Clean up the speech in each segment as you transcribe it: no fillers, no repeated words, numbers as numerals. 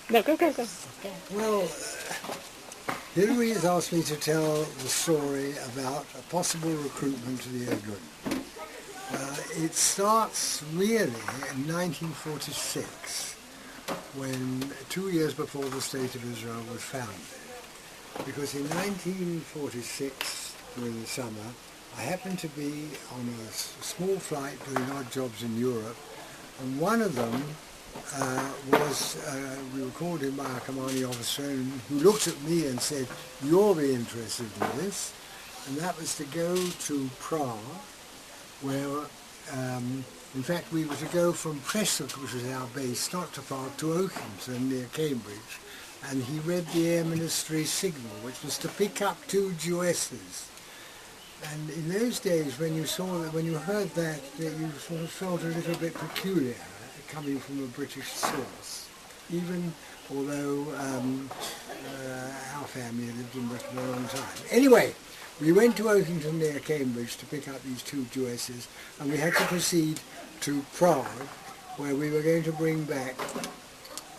No, go. Well, Hilary has asked me to tell the story about a possible recruitment to the Irgun. It starts really in 1946, when 2 years before the State of Israel was founded. Because in 1946, during the summer, I happened to be on a small flight doing odd jobs in Europe, and one of them we were called in by a commanding officer who looked at me and said, "You'll be interested in this," and that was to go to Prague, where in fact we were to go from Prestwick, which was our base, not too far, to Oakington near Cambridge, and he read the Air Ministry signal, which was to pick up 2 Jewesses. And in those days, when you heard that, you sort of felt a little bit peculiar, coming from a British source, even although our family lived in Britain a long time. Anyway, we went to Oakington near Cambridge to pick up these 2 Jewesses, and we had to proceed to Prague, where we were going to bring back,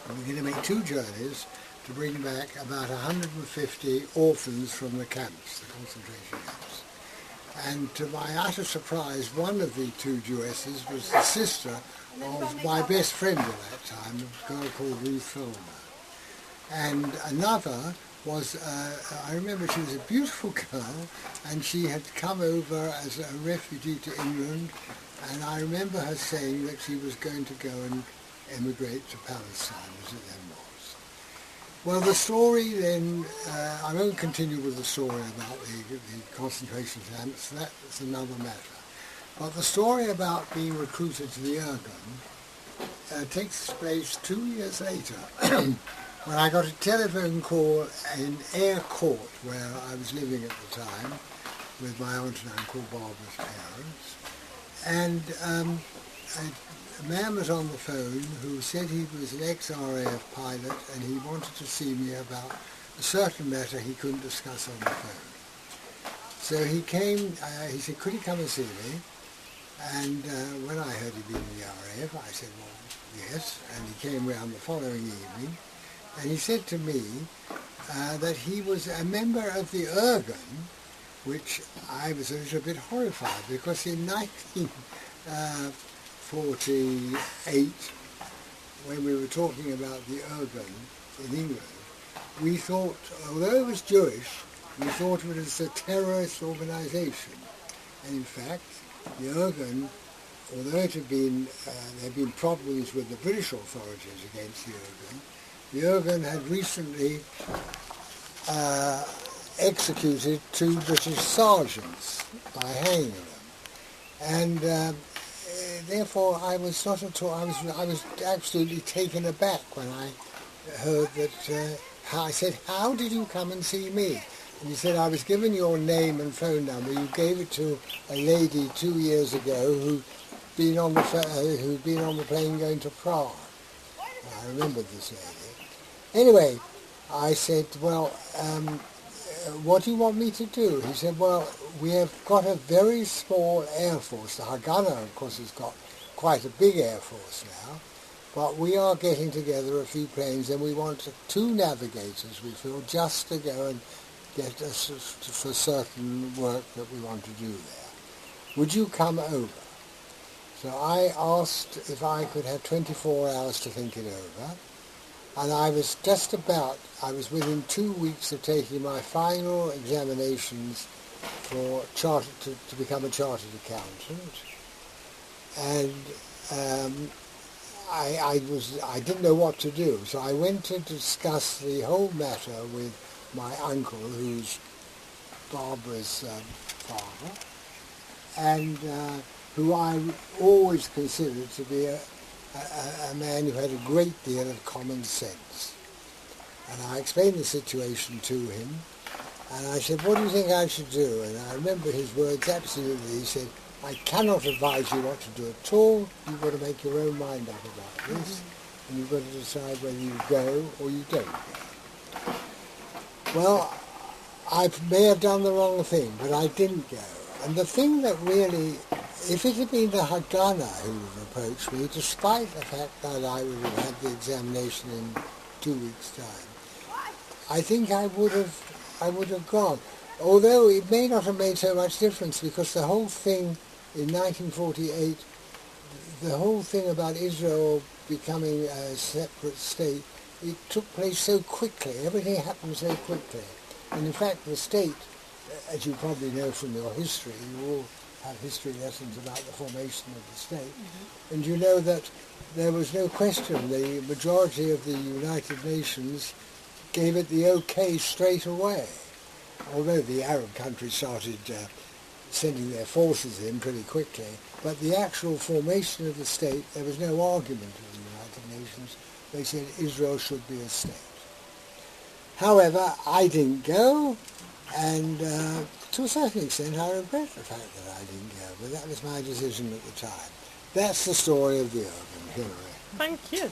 we were going to make 2 journeys to bring back about 150 orphans from the camps, the concentration camps. And to my utter surprise, one of the 2 Jewesses was the sister of my best friend at that time, a girl called Ruth Filmer. And another was, I remember she was a beautiful girl, and she had come over as a refugee to England, and I remember her saying that she was going to go and emigrate to Palestine, as it then was. Well, the story then, I won't continue with the story about the concentration camps, that's another matter. But the story about being recruited to the Irgun takes place 2 years later, when I got a telephone call in Ayr Court, where I was living at the time, with my aunt and uncle, Barbara's parents. And a man was on the phone who said he was an ex-RAF pilot, and he wanted to see me about a certain matter he couldn't discuss on the phone. So he came, he said, could he come and see me? And when I heard he'd been in the RAF, I said, well, yes. And he came round the following evening, and he said to me that he was a member of the Irgun, which I was a little bit horrified, because in 1948, when we were talking about the Irgun in England, we thought, although it was Jewish, we thought of it as a terrorist organisation. And in fact, the Irgun, although it had been, there had been problems with the British authorities against the Irgun had recently executed 2 British sergeants by hanging them. And therefore I was not at all, I was absolutely taken aback when I heard that, I said, how did you come and see me? And he said, I was given your name and phone number. You gave it to a lady 2 years ago who'd been on the plane going to Prague. And I remembered this lady. Anyway, I said, well, what do you want me to do? He said, well, we have got a very small air force. The Haganah, of course, has got quite a big air force now. But we are getting together a few planes, and we want 2 navigators, we feel, just to go and get us for certain work that we want to do there. Would you come over? So I asked if I could have 24 hours to think it over, and I was I was within 2 weeks of taking my final examinations for to become a chartered accountant, and I didn't know what to do, so I went to discuss the whole matter with my uncle, who's Barbara's father, and who I always considered to be a man who had a great deal of common sense. And I explained the situation to him, and I said, what do you think I should do? And I remember his words absolutely. He said, I cannot advise you what to do at all. You've got to make your own mind up about this, and you've got to decide whether you go or you don't go. Well, I may have done the wrong thing, but I didn't go. And the thing that really, if it had been the Haganah who had approached me, despite the fact that I would have had the examination in 2 weeks' time, I think I would have gone. Although it may not have made so much difference, because the whole thing in 1948, the whole thing about Israel becoming a separate state, it took place so quickly. Everything happened so quickly. And in fact, the state, as you probably know from your history, you all have history lessons about the formation of the state, and you know that there was no question. The majority of the United Nations gave it the okay straight away, although the Arab countries started sending their forces in pretty quickly. But the actual formation of the state, there was no argument in the United Nations. They said Israel should be a state. However, I didn't go, and to a certain extent I regret the fact that I didn't go, but that was my decision at the time. That's the story of the Irgun, Hillary. Thank you.